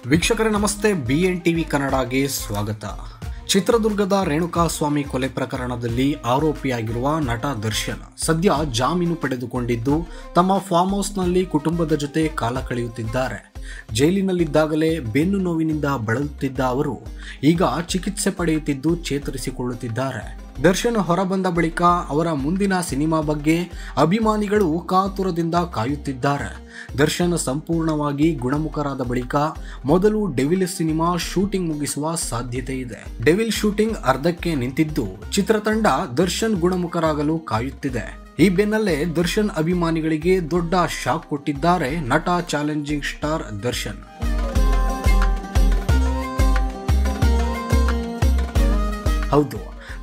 ವೀಕ್ಷಕರೇ ನಮಸ್ತೆ, BN TV ಕನ್ನಡಗೆ ಸ್ವಾಗತ. ಚಿತ್ರದುರ್ಗದ ರೇಣುಕಾಸ್ವಾಮಿ ಕೊಲೆ ಪ್ರಕರಣದಲ್ಲಿ ಆರೋಪಿಯಾಗಿರುವ ನಟ ದರ್ಶನ್ ಸದ್ಯ ಜಾಮೀನು ಪಡೆದುಕೊಂಡಿದ್ದು ತಮ್ಮ ಫಾರ್ಮ್ ಹೌಸ್ನಲ್ಲಿ ಕುಟುಂಬದ ಜೊತೆ ಕಾಲ ಕಳೆಯುತ್ತಿದ್ದಾರೆ. ಜೈಲಿನಲ್ಲಿದ್ದಾಗಲೇ ಬೆನ್ನು ನೋವಿನಿಂದ ಬಳಲುತ್ತಿದ್ದ ಅವರು ಈಗ ಚಿಕಿತ್ಸೆ ಪಡೆಯುತ್ತಿದ್ದು ಚೇತರಿಸಿಕೊಳ್ಳುತ್ತಿದ್ದಾರೆ. ದರ್ಶನ್ ಹೊರಬಂದ ಬಳಿಕ ಅವರ ಮುಂದಿನ ಸಿನಿಮಾ ಬಗ್ಗೆ ಅಭಿಮಾನಿಗಳು ಕಾತುರದಿಂದ ಕಾಯುತ್ತಿದ್ದಾರೆ. ದರ್ಶನ್ ಸಂಪೂರ್ಣವಾಗಿ ಗುಣಮುಖರಾದ ಬಳಿಕ ಮೊದಲು ಡೆವಿಲ್ ಸಿನಿಮಾ ಶೂಟಿಂಗ್ ಮುಗಿಸುವ ಸಾಧ್ಯತೆ ಇದೆ. ಡೆವಿಲ್ ಶೂಟಿಂಗ್ ಅರ್ಧಕ್ಕೆ ನಿಂತಿದ್ದು ಚಿತ್ರತಂಡ ದರ್ಶನ್ ಗುಣಮುಖರಾಗಲು ಕಾಯುತ್ತಿದೆ. ಈ ಬೆನ್ನಲ್ಲೇ ದರ್ಶನ್ ಅಭಿಮಾನಿಗಳಿಗೆ ದೊಡ್ಡ ಶಾಕ್ ಕೊಟ್ಟಿದ್ದಾರೆ ನಟ ಚಾಲೆಂಜಿಂಗ್ ಸ್ಟಾರ್ ದರ್ಶನ್. ಹೌದು,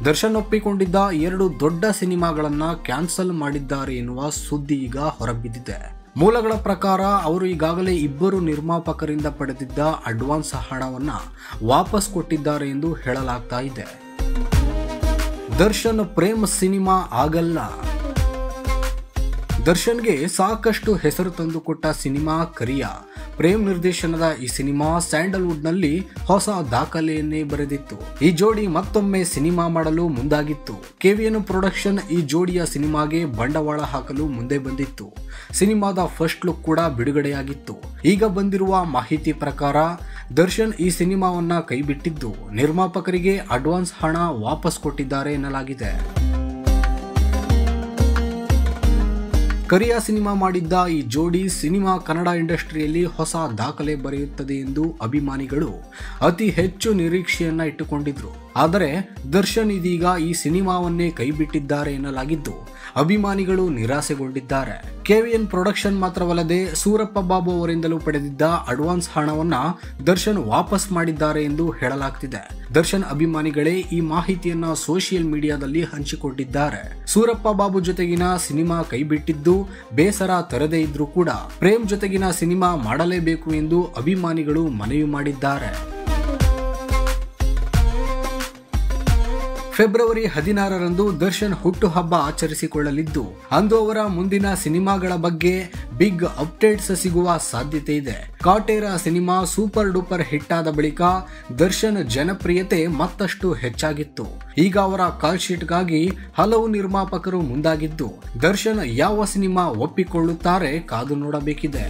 ದರ್ಶನ್ ಒಪ್ಪಿಕೊಂಡಿದ್ದ 2 ದೊಡ್ಡ ಸಿನಿಮಾಗಳನ್ನ ಕ್ಯಾನ್ಸಲ್ ಮಾಡಿದ್ದಾರೆ ಎನ್ನುವ ಸುದ್ದಿ ಈಗ ಹೊರಬಿದ್ದಿದೆ. ಮೂಲಗಳ ಪ್ರಕಾರ ಅವರು ಈಗಾಗಲೇ 2 ನಿರ್ಮಾಪಕರಿಂದ ಪಡೆದಿದ್ದ ಅಡ್ವಾನ್ಸ್ ಹಣವನ್ನ ವಾಪಸ್ ಕೊಟ್ಟಿದ್ದಾರೆ ಎಂದು ಹೇಳಲಾಗ್ತಾ ಇದೆ. ದರ್ಶನ್ ಪ್ರೇಮ್ ಸಿನಿಮಾ ಆಗಲ್ಲ. ದರ್ಶನ್ಗೆ ಸಾಕಷ್ಟು ಹೆಸರು ತಂದುಕೊಟ್ಟ ಸಿನಿಮಾ ಕರಿಯ. ಪ್ರೇಮ್ ನಿರ್ದೇಶನದ ಈ ಸಿನಿಮಾ ಸ್ಯಾಂಡಲ್ವುಡ್ನಲ್ಲಿ ಹೊಸ ದಾಖಲೆಯನ್ನೇ ಬರೆದಿತ್ತು. ಈ ಜೋಡಿ ಮತ್ತೊಮ್ಮೆ ಸಿನಿಮಾ ಮಾಡಲು ಮುಂದಾಗಿತ್ತು. KVN ಪ್ರೊಡಕ್ಷನ್ ಈ ಜೋಡಿಯ ಸಿನಿಮಾಗೆ ಬಂಡವಾಳ ಹಾಕಲು ಮುಂದೆ ಬಂದಿತ್ತು. ಸಿನಿಮಾದ ಫಸ್ಟ್ ಲುಕ್ ಕೂಡ ಬಿಡುಗಡೆಯಾಗಿತ್ತು. ಈಗ ಬಂದಿರುವ ಮಾಹಿತಿ ಪ್ರಕಾರ ದರ್ಶನ್ ಈ ಸಿನಿಮಾವನ್ನ ಕೈಬಿಟ್ಟಿದ್ದು ನಿರ್ಮಾಪಕರಿಗೆ ಅಡ್ವಾನ್ಸ್ ಹಣ ವಾಪಸ್ ಕೊಟ್ಟಿದ್ದಾರೆ ಎನ್ನಲಾಗಿದೆ. ಕರಿಯ ಸಿನಿಮಾ ಮಾಡಿದ್ದ ಈ ಜೋಡಿ ಸಿನಿಮಾ ಕನ್ನಡ ಇಂಡಸ್ಟ್ರಿಯಲ್ಲಿ ಹೊಸ ದಾಖಲೆ ಬರೆಯುತ್ತದೆ ಎಂದು ಅಭಿಮಾನಿಗಳು ಅತಿ ಹೆಚ್ಚು ನಿರೀಕ್ಷೆಯನ್ನ ಇಟ್ಟುಕೊಂಡಿದ್ರು. ಆದರೆ ದರ್ಶನ್ ಇದೀಗ ಈ ಸಿನಿಮಾವನ್ನೇ ಕೈಬಿಟ್ಟಿದ್ದಾರೆ ಎನ್ನಲಾಗಿದ್ದು ಅಭಿಮಾನಿಗಳು ನಿರಾಸೆಗೊಂಡಿದ್ದಾರೆ. KVN ಪ್ರೊಡಕ್ಷನ್ ಮಾತ್ರವಲ್ಲದೆ ಸೂರಪ್ಪ ಬಾಬು ಅವರಿಂದಲೂ ಪಡೆದಿದ್ದ ಅಡ್ವಾನ್ಸ್ ಹಣವನ್ನ ದರ್ಶನ್ ವಾಪಸ್ ಮಾಡಿದ್ದಾರೆ ಎಂದು ಹೇಳಲಾಗ್ತಿದೆ. ದರ್ಶನ್ ಅಭಿಮಾನಿಗಳೇ ಈ ಮಾಹಿತಿಯನ್ನ ಸೋಷಿಯಲ್ ಮೀಡಿಯಾದಲ್ಲಿ ಹಂಚಿಕೊಂಡಿದ್ದಾರೆ. ಸೂರಪ್ಪ ಬಾಬು ಜೊತೆಗಿನ ಸಿನಿಮಾ ಕೈಬಿಟ್ಟಿದ್ದು ಬೇಸರ ತರದೇ ಇದ್ರೂ ಕೂಡ ಪ್ರೇಮ್ ಜೊತೆಗಿನ ಸಿನಿಮಾ ಮಾಡಲೇಬೇಕು ಎಂದು ಅಭಿಮಾನಿಗಳು ಮನವಿ ಮಾಡಿದ್ದಾರೆ. ಫೆಬ್ರವರಿ 16ರಂದು ದರ್ಶನ್ ಹುಟ್ಟುಹಬ್ಬ ಆಚರಿಸಿಕೊಳ್ಳಲಿದ್ದು ಅಂದು ಅವರ ಮುಂದಿನ ಸಿನಿಮಾಗಳ ಬಗ್ಗೆ ಬಿಗ್ ಅಪ್ಡೇಟ್ಸ್ ಸಿಗುವ ಸಾಧ್ಯತೆ ಇದೆ. Kaatera cinema super duper hit ಆದ ಬಳಿಕ ದರ್ಶನ್ ಜನಪ್ರಿಯತೆ ಮತ್ತಷ್ಟು ಹೆಚ್ಚಾಗಿತ್ತು. ಈಗ ಅವರ ಕಾಲ್ ಶೀಟ್ಗಾಗಿ ಹಲವು ನಿರ್ಮಾಪಕರು ಮುಂದಾಗಿದ್ದು ದರ್ಶನ್ ಯಾವ ಸಿನಿಮಾ ಒಪ್ಪಿಕೊಳ್ಳುತ್ತಾರೆ ಕಾದು ನೋಡಬೇಕಿದೆ.